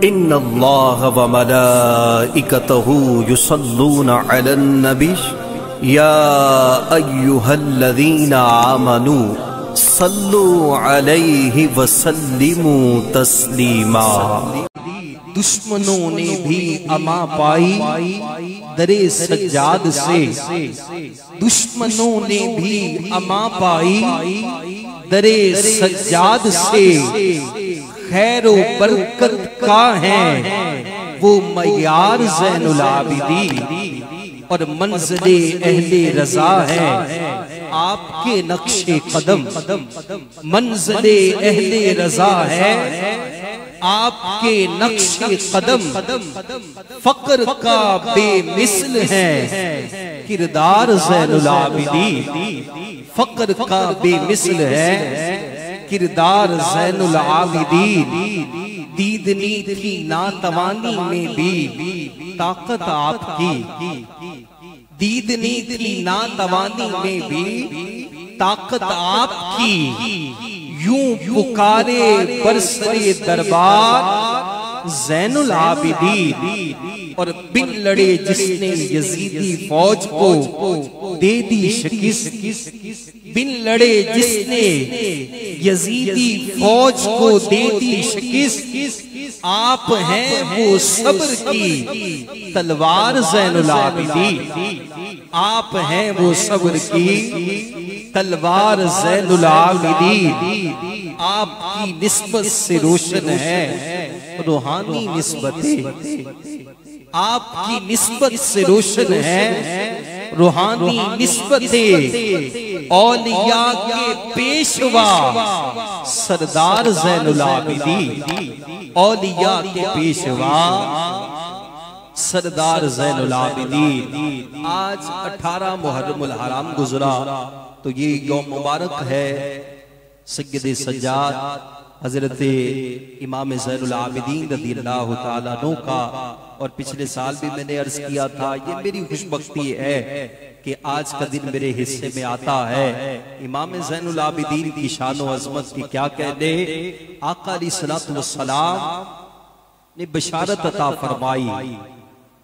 इन्नल्लाह व मलाइकतहू युसल्लूना अलन नबी या अय्युहल्लज़ीना आमनू सल्लू अलैहि व सल्लिमू तस्लीमा। दुश्मनों ने भी अमा पाई दरे सज्जाद से, दुश्मनों ने भी अमा पाई दरे सज्जाद से। खैरो बरकत का है वो मयार ज़ैनुल आबिदीन और मंज़िले अहले रज़ा है आपके नक्शे कदम। मंज़िले अहले रज़ा है आपके नक्शे कदम। फक्र का बेमिसल है किरदार ज़ैनुल आबिदीन, फक्र का बेमिसल है किरदार ज़ैनुल आबिदीन। दीदनी थी नातवानी में भी ताकत आपकी, दीदनी थी नातवानी में भी ताकत आपकी। यूं पुकारे बरसरे दरबार ज़ैनुल आबिदीन और बिन लड़े जिसने यजीदी फौज को दे दी शिकस्त, बिन लड़े जिसने यजीदी फौज को दे दी शिकस्त। आप हैं वो सब्र की तलवार ज़ैनुल आबिदीन, आप हैं वो सब्र की तलवार ज़ैनुल आबिदीन। आपकी निस्बत से रोशन है रूहानी निस्बतें, आपकी निस्बत से रोशन है रूहानी निस्बतें। औलिया के पेशवा सरदार ज़ैनुल आबिदीन, औलिया के पेशवा सरदार ज़ैनुल आबिदीन। आज 18 मुहर्रमुल हराम गुजरा तो ये यौम मुबारक है सय्यद सज्जाद हजरत इमाम ज़ैनुल आबिदीन रज़ियल्लाहु ताला अन्हु का। और पिछले साल भी मैंने अर्ज किया था ये मेरी खुशबख्ती है कि आज का दिन मेरे हिस्से में आता है। इमाम ज़ैनुल आबिदीन की शान व अज़मत की क्या कहने। आका अलैहिस्सलातु वस्सलाम ने बशारत अता फरमाई।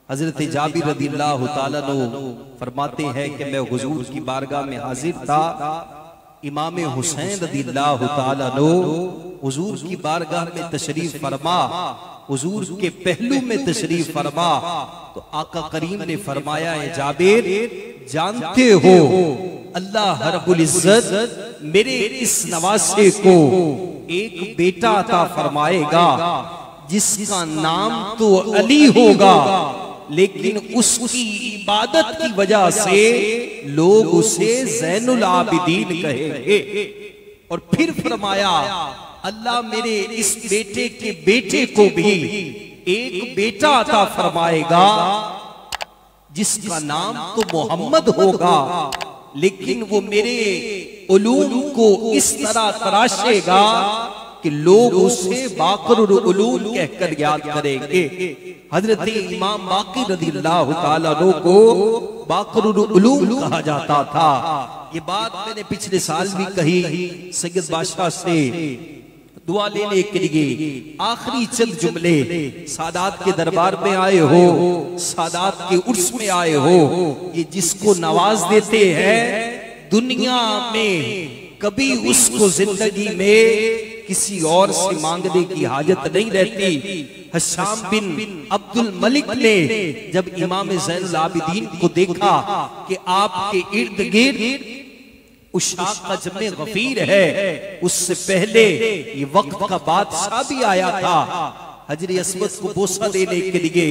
हजरत जाबिर रज़ियल्लाहु ताला अन्हु फरमाते हैं कि मैं हुजूर की बारगाह में हाजिर था। इमाम हुसैन रज़ियल्लाहु ताला अन्हु हुजूर की बारगाह में तशरीफ फरमा, हुजूर के पहलू में तशरीफ फरमा। तो आका करीम ने फरमाया है जाबिर जानते हो अल्लाह रब्बुल इज्जत मेरे इस नवासे को एक बेटा अता फरमाएगा जिसका नाम तो अली होगा, लेकिन उसकी इबादत की वजह से लोग उसे ज़ैनुल आबिदीन कहेंगे। और फिर फरमाया अल्लाह मेरे इस बेटे के बेटे को भी एक बेटा अता फरमाएगा जिसका नाम तो मोहम्मद होगा, लेकिन वो मेरे उलूम को इस तरह तराशेगा कि लोग उसे बाक़रुल उलूम कहकर याद करेंगे। हजरत इमाम बाक़ी रज़ियल्लाहु ताला अन्हु को बाक़रुल उलूम कहा जाता था। ये बात मैंने पिछले साल भी कही। सैयद बादशाह से दुआ लेने के लिए आखिरी चंद जुमले, सादात के दरबार में आए हो, सादात के उर्स में आए हो, ये जिसको नवाज देते हैं दुनिया में कभी उसको जिंदगी में किसी और से मांगने की हाजत नहीं रहती। हशाम बिन अब्दुल मलिक ने जब इमाम ज़ैनुल आबिदीन को देखा कि आपके इर्द गिर्द उशाक का जमे गफीर है, उससे पहले ये वक्त का बादशाह भी आया था। हजरे अस्मत को बोसा देने के लिए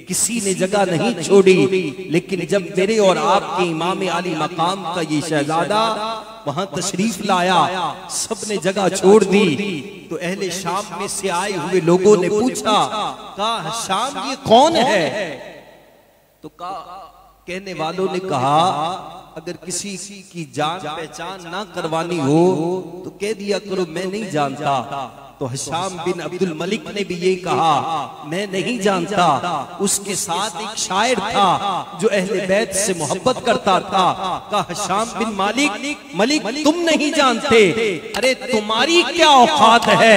किसी ने जगह नहीं छोड़ी, लेकिन जब मेरे और आपके इमाम आली मकाम का ये शहजादा वहां तशरीफ लाया, सबने जगह छोड़ दी। तो अहले शाम में से आए हुए लोगों ने पूछा कहा शाम ये कौन है? तो कहने वालों ने कहा अगर किसी की जान पहचान ना करवानी हो तो कह दिया करो मैं नहीं जानता। तो हशाम बिन अब्दुल मलिक ने भी ये कहा मैं नहीं जानता। उसके साथ एक शायर था जो अहले बैत से मोहब्बत करता था। कहा हशाम बिन मलिक तुम नहीं जानते, अरे तुम्हारी क्या औकात है,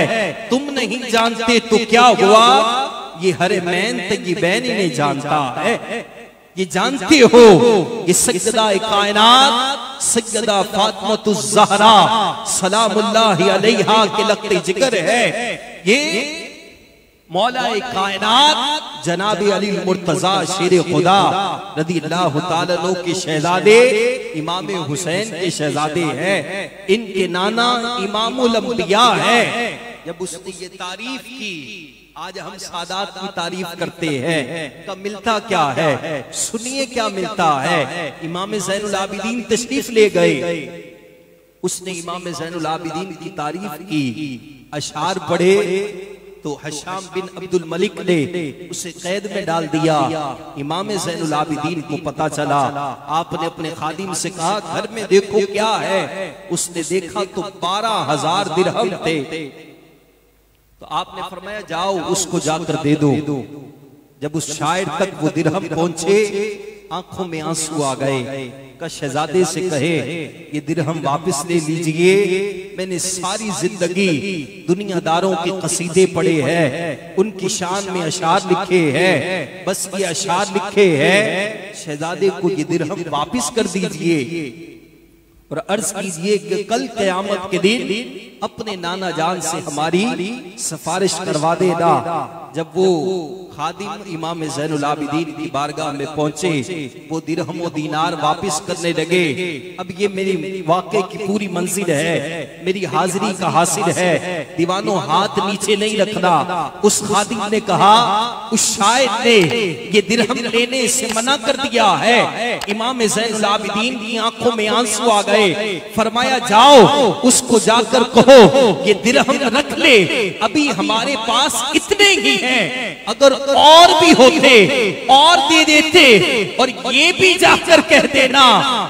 तुम नहीं जानते तो क्या हुआ ये हरमैन तय्यबैन ने जानता है। ये जानते हो ये सैयदा कायनात सैयदा फातिमातुज़ ज़हरा सलामुल्लाहि अलैहा के लख्ते जिक्र है। ये मौला कायनात जनाब अली मुर्तजा शेर खुदा रज़ियल्लाहु ताला अन्हु के शहजादे इमाम हुसैन के शहजादे हैं। इनके नाना इमामुल अंबिया है। जब उसने ये तारीफ की, आज हम सादात की तारीफ करते हैं, का मिलता क्या है? सुनिए क्या मिलता है। इमाम ज़ैनुल आबिदीन तशरीफ ले गए, उसने इमाम ज़ैनुल आबिदीन की तारीफ की, अशार पढ़े तो हशाम बिन अब्दुल मलिक ने उसे कैद में डाल दिया। इमाम ज़ैनुल आबिदीन को पता चला, आपने अपने खादिम से कहा घर में देखो क्या है। उसने देखा तो 12,000 दिरहम थे। तो आपने फरमाया जाओ उसको जाकर दे दो। जब उस शायर तक वो दिरहम पहुंचे, आंखों में आंसू आ गए। का शहजादे से कहे ये दिरहम वापस ले लीजिए, मैंने सारी जिंदगी दुनियादारों के कसीदे पढ़े हैं, उनकी शान में अशार लिखे हैं, बस ये अशार लिखे हैं, शहजादे को ये दिरहम वापस कर दीजिए और अर्ज कीजिए कि कल क़यामत के दिन अपने नाना जान से हमारी सिफारिश करवा देना। जब वो खादिम इमाम ज़ैनुल आबिदीन की बारगाह में पहुंचे, वो दिरहम और दीनार वापस करने लगे। अब ये मेरी वाक़े की पूरी मंजिल है, मेरी हाजिरी का हासिल है, दीवानों हाथ नीचे नहीं रखना। उस खादिम ने कहा उस शायर ने ये दिरहम लेने से मना कर दिया है। इमाम ज़ैनुल आबिदीन की आंखों में आंसू आ गए। फरमाया जाओ उसको जाकर कहो ये दिरहम रख ले, अभी हमारे पास इतने ही हैं, अगर और भी होते और दे देते, और ये भी जाकर कह देना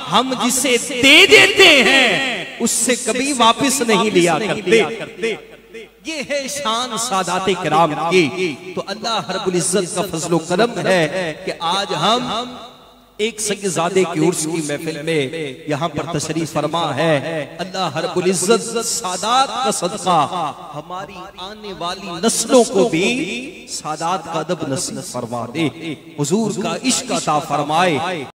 हम जिसे दे देते हैं उससे कभी वापस नहीं लिया करते। ये है शान सादाते किराम की। तो अल्लाह रब्बुल इज्जत का फजलो करम है कि आज हम एक सैयदजादे की उर्स की महफिल में यहाँ पर तशरीफ फरमा है। अल्लाह रब्बुल इज्जत सादात का सदका हमारी आने वाली नस्लों को भी सादात का अदब नसीब फरमा दे, हुजूर का इश्क अता फरमाए।